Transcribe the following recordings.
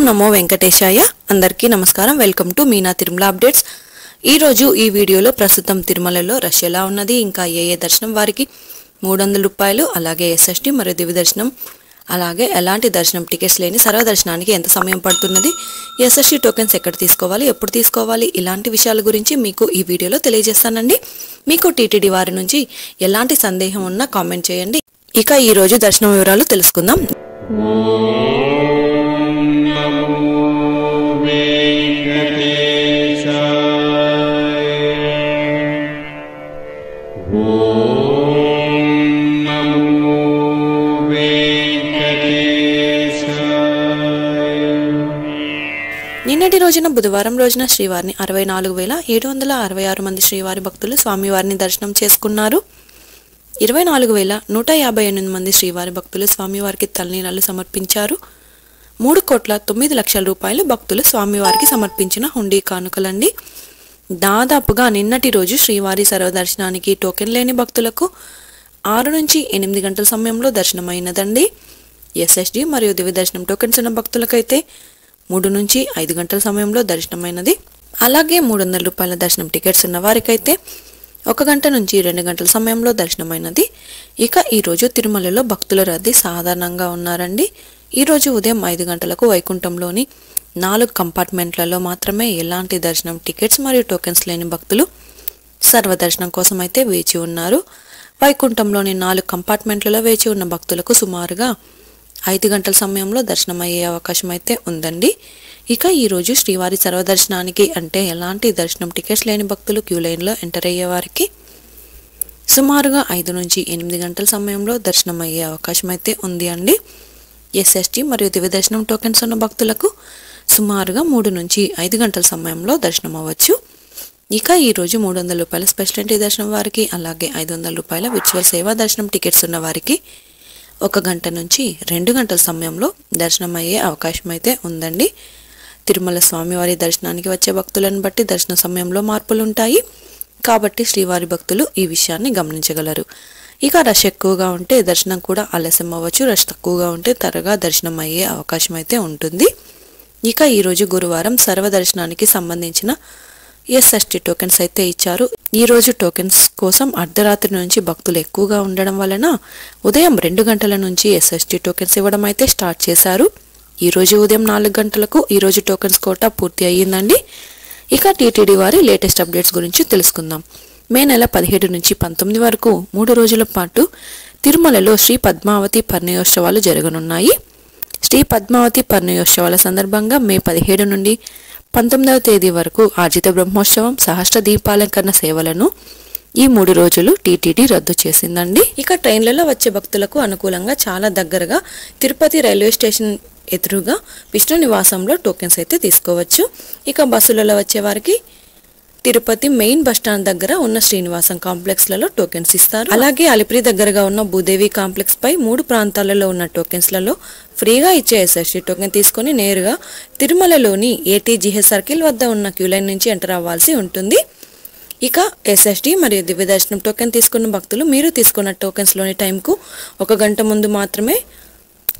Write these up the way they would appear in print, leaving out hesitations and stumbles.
నమో వెంకటేశాయ. అందరికీ నమస్కారం. Welcome to Meena Tirumala updates. ఈ రోజు ఈ వీడియోలో ప్రస్తుతం తిరుమలలో రష్ ఎలా ఉన్నది, ఇంకా ఏ దర్శనం వారికి 300 రూపాయలు, అలాగే ఎస్ఎస్టీ మరియు దివ్య దర్శనం, అలాగే ఎలాంటి దర్శనం టికెట్స్ లేని సర్వదర్శనానికి ఎంత సమయం పడుతున్నది, ఎస్ఎస్టీ టోకెన్స్ ఎక్కడ తీసుకోవాలి, ఎప్పుడు తీసుకోవాలి, ఇలాంటి విషయాల గురించి మీకు ఈ వీడియోలో తెలియజేస్తానండి. మీకు టీటీడీ వారి నుంచి ఎలాంటి సందేహం ఉన్నా కామెంట్ చేయండి. ఇక ఈ రోజు దర్శనం వివరాలు తెలుసుకుందాం. నిన్నటి రోజున బుధవారం రోజున శ్రీవారిని 64,766 మంది శ్రీవారి భక్తులు స్వామివారిని దర్శనం చేసుకున్నారు. 24,158 మంది శ్రీవారి భక్తులు స్వామివారికి తలనీలాలు సమర్పించారు. 3,09,00,000 రూపాయలు భక్తులు స్వామివారికి సమర్పించిన హుండీ కానుకలండి. దాదాపుగా నిన్నటి రోజు శ్రీవారి సర్వదర్శనానికి టోకెన్ లేని భక్తులకు 6 నుంచి 8 గంటల సమయంలో దర్శనమైనదండి. ఎస్ఎస్డి మరియు దివ్య దర్శనం టోకెన్స్ ఉన్న భక్తులకైతే 3 నుంచి 5 గంటల సమయంలో దర్శనమైనది. అలాగే 300 రూపాయల దర్శనం టికెట్స్ ఉన్న వారికైతే 1 గంట నుంచి 2 గంటల సమయంలో దర్శనమైనది. ఇక ఈరోజు తిరుమలలో భక్తుల రద్దీ సాధారణంగా ఉన్నారండి. ఈరోజు ఉదయం 5 గంటలకు వైకుంఠంలోని 4 కంపార్ట్మెంట్లలో మాత్రమే ఎలాంటి దర్శనం టికెట్స్ మరియు టోకెన్స్ లేని భక్తులు సర్వదర్శనం కోసం అయితే వేచి ఉన్నారు. వైకుంఠంలోని 4 కంపార్ట్మెంట్లలో వేచి ఉన్న భక్తులకు సుమారుగా 5 గంటల సమయంలో దర్శనం అయ్యే అవకాశం అయితే ఉందండి. ఇక ఈరోజు శ్రీవారి సర్వదర్శనానికి అంటే ఎలాంటి దర్శనం టికెట్స్ లేని భక్తులు క్యూ లైన్లో ఎంటర్ అయ్యే వారికి సుమారుగా 5 నుంచి 8 గంటల సమయంలో దర్శనం అయ్యే అవకాశం అయితే ఉంది అండి. ఎస్ఎస్టీ మరియు దివ్య దర్శనం టోకెన్స్ ఉన్న భక్తులకు సుమారుగా 3 నుంచి 5 గంటల సమయంలో దర్శనం అవ్వచ్చు. ఇక ఈరోజు 300 రూపాయల స్పెషల్ ఎంట్రీ దర్శనం వారికి, అలాగే 500 రూపాయల విర్చువల్ సేవా దర్శనం టికెట్స్ ఉన్న వారికి 1 గంట నుంచి 2 గంటల సమయంలో దర్శనం అయ్యే అవకాశం అయితే ఉందండి. తిరుమల స్వామివారి దర్శనానికి వచ్చే భక్తులను బట్టి దర్శన సమయంలో మార్పులు ఉంటాయి కాబట్టి శ్రీవారి భక్తులు ఈ విషయాన్ని గమనించగలరు. ఇక రష్ ఎక్కువగా ఉంటే దర్శనం కూడా ఆలస్యం అవ్వచ్చు, రష్ తక్కువగా ఉంటే త్వరగా దర్శనం అయ్యే అవకాశం అయితే ఉంటుంది. ఇక ఈరోజు గురువారం సర్వదర్శనానికి సంబంధించిన ఎస్ఎస్టీ టోకెన్స్ అయితే ఇచ్చారు. ఈ రోజు టోకెన్స్ కోసం అర్ధరాత్రి నుంచి భక్తులు ఎక్కువగా ఉండడం వలన ఉదయం 2 గంటల నుంచి ఎస్ఎస్టీ టోకెన్స్ ఇవ్వడం అయితే స్టార్ట్ చేశారు. ఈ రోజు ఉదయం 4 గంటలకు ఈ రోజు టోకెన్స్ కోటా పూర్తి అయ్యిందండి. ఇక టీటీడీ వారి లేటెస్ట్ అప్డేట్స్ గురించి తెలుసుకుందాం. మే నెల 17 నుంచి 19 వరకు 3 రోజుల పాటు తిరుమలలో శ్రీ పద్మావతి పరిణయోత్సవాలు జరగనున్నాయి. శ్రీ పద్మావతి పరిణయోత్సవాల సందర్భంగా మే 17 నుండి 19వ తేదీ వరకు ఆర్జిత బ్రహ్మోత్సవం, సహస్ర దీపాలంకరణ సేవలను ఈ 3 రోజులు టీటీడీ రద్దు చేసిందండి. ఇక ట్రైన్లలో వచ్చే భక్తులకు అనుకూలంగా చాలా దగ్గరగా తిరుపతి రైల్వే స్టేషన్ ఎదురుగా విష్ణు నివాసంలో టోకెన్స్ అయితే తీసుకోవచ్చు. ఇక బస్సులలో వచ్చే వారికి తిరుపతి మెయిన్ బస్టాండ్ దగ్గర ఉన్న శ్రీనివాసం కాంప్లెక్స్లలో టోకెన్స్ ఇస్తారు. అలాగే అలిపిరి దగ్గరగా ఉన్న భూదేవి కాంప్లెక్స్ పై 3 ప్రాంతాలలో ఉన్న టోకెన్స్లలో ఫ్రీగా ఇచ్చే ఎస్ఎస్టీ టోకెన్ తీసుకుని నేరుగా తిరుమలలోని ఏటీజీహెచ్ సర్కిల్ వద్ద ఉన్న క్యూ లైన్ నుంచి ఎంటర్ అవ్వాల్సి ఉంటుంది. ఇక ఎస్ఎస్టీ మరియు దివ్య దర్శనం టోకెన్ తీసుకున్న భక్తులు మీరు తీసుకున్న టోకెన్స్లోని టైంకు 1 గంట ముందు మాత్రమే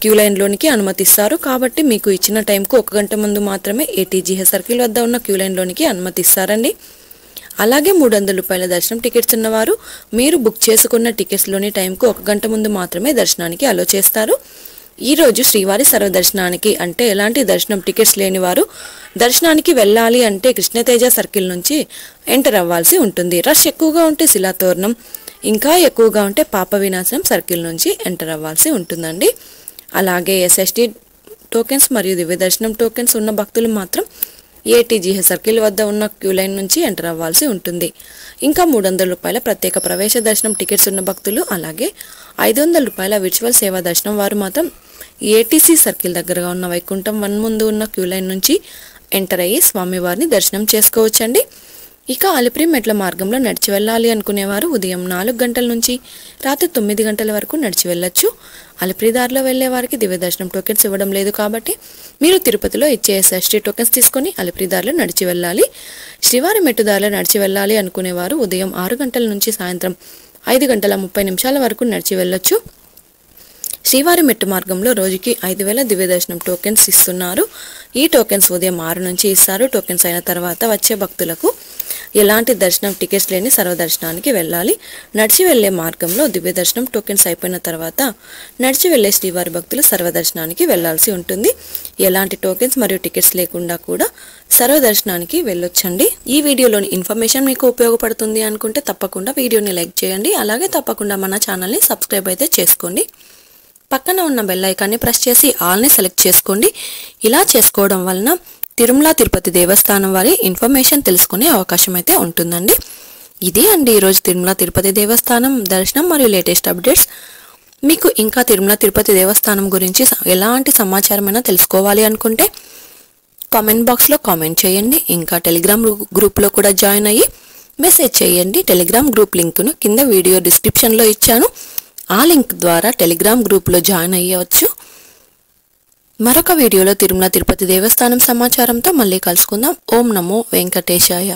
క్యూ లైన్లోనికి అనుమతిస్తారు. కాబట్టి మీకు ఇచ్చిన టైంకు 1 గంట ముందు మాత్రమే ఏటీజీహెచ్ సర్కిల్ వద్ద ఉన్న క్యూ లైన్లోనికి అనుమతిస్తారండి. అలాగే 300 రూపాయల దర్శనం టికెట్స్ ఉన్నవారు మీరు బుక్ చేసుకున్న టికెట్స్లోని టైంకు 1 గంట ముందు మాత్రమే దర్శనానికి అలో చేస్తారు. ఈరోజు శ్రీవారి సర్వదర్శనానికి అంటే ఎలాంటి దర్శనం టికెట్స్ లేని వారు దర్శనానికి వెళ్ళాలి అంటే కృష్ణతేజ సర్కిల్ నుంచి ఎంటర్ అవ్వాల్సి ఉంటుంది. రష్ ఎక్కువగా ఉంటే శిలాతోరణం, ఇంకా ఎక్కువగా ఉంటే పాప వినాశనం సర్కిల్ నుంచి ఎంటర్ అవ్వాల్సి ఉంటుందండి. అలాగే ఎస్ఎస్టీ టోకెన్స్ మరియు దివ్య దర్శనం టోకెన్స్ ఉన్న భక్తులు మాత్రం ఏటీజీహెచ్ సర్కిల్ వద్ద ఉన్న క్యూ లైన్ నుంచి ఎంటర్ అవ్వాల్సి ఉంటుంది. ఇంకా 300 రూపాయల ప్రత్యేక ప్రవేశ దర్శనం టికెట్స్ ఉన్న భక్తులు, అలాగే 500 రూపాయల విర్చువల్ సేవా దర్శనం వారు మాత్రం ఏటీసీ సర్కిల్ దగ్గరగా ఉన్న వైకుంఠం 1 ముందు ఉన్న క్యూ లైన్ నుంచి ఎంటర్ అయ్యి స్వామివారిని దర్శనం చేసుకోవచ్చండి. ఇక అలిపిరి మెట్ల మార్గంలో నడిచి వెళ్ళాలి అనుకునేవారు ఉదయం 4 గంటల నుంచి రాత్రి 9 గంటల వరకు నడిచి వెళ్ళొచ్చు. అలిపిరి దారిలో వెళ్లే వారికి దివ్య దర్శనం టోకెన్స్ ఇవ్వడం లేదు కాబట్టి మీరు తిరుపతిలో ఇచ్చే ఎస్ఎస్టీ టోకెన్స్ తీసుకొని అలిపిరి దారిలో నడిచి వెళ్ళాలి. శ్రీవారి మెట్టు దారిలో నడిచి వెళ్ళాలి అనుకునేవారు ఉదయం 6 గంటల నుంచి సాయంత్రం 5:30 వరకు నడిచి వెళ్ళొచ్చు. శ్రీవారి మెట్టు మార్గంలో రోజుకి 5000 దివ్య దర్శనం టోకెన్స్ ఇస్తున్నారు. ఈ టోకెన్స్ ఉదయం 6 నుంచి ఇస్తారు. టోకెన్స్ అయిన తర్వాత వచ్చే భక్తులకు ఎలాంటి దర్శనం టికెట్స్ లేని సర్వదర్శనానికి వెళ్ళాలి. నడిచి వెళ్లే మార్గంలో దివ్య దర్శనం టోకెన్స్ అయిపోయిన తర్వాత నడిచి వెళ్లే శ్రీవారి భక్తులు సర్వదర్శనానికి వెళ్లాల్సి ఉంటుంది. ఎలాంటి టోకెన్స్ మరియు టికెట్స్ లేకుండా కూడా సర్వదర్శనానికి వెళ్ళొచ్చండి. ఈ వీడియోలోని ఇన్ఫర్మేషన్ మీకు ఉపయోగపడుతుంది అనుకుంటే తప్పకుండా వీడియోని లైక్ చేయండి. అలాగే తప్పకుండా మన ఛానల్ని సబ్స్క్రైబ్ అయితే చేసుకోండి. పక్కన ఉన్న బెల్ ఐకాన్ని ప్రెస్ చేసి ఆల్ని సెలెక్ట్ చేసుకోండి. ఇలా చేసుకోవడం వలన తిరుమల తిరుపతి దేవస్థానం వారి ఇన్ఫర్మేషన్ తెలుసుకునే అవకాశం అయితే ఉంటుందండి. ఇదే అండి ఈరోజు తిరుమల తిరుపతి దేవస్థానం దర్శనం మరియు లేటెస్ట్ అప్డేట్స్. మీకు ఇంకా తిరుమల తిరుపతి దేవస్థానం గురించి ఎలాంటి సమాచారమైనా తెలుసుకోవాలి అనుకుంటే కామెంట్ బాక్స్లో కామెంట్ చేయండి. ఇంకా టెలిగ్రామ్ గ్రూప్లో కూడా జాయిన్ అయ్యి మెసేజ్ చేయండి. టెలిగ్రామ్ గ్రూప్ లింక్ను కింద వీడియో డిస్క్రిప్షన్లో ఇచ్చాను. ఆ లింక్ ద్వారా టెలిగ్రామ్ గ్రూప్లో జాయిన్ అయ్యవచ్చు. మరొక వీడియోలో తిరుమల తిరుపతి దేవస్థానం సమాచారంతో మళ్ళీ కలుసుకుందాం. ఓం నమో వెంకటేశాయ.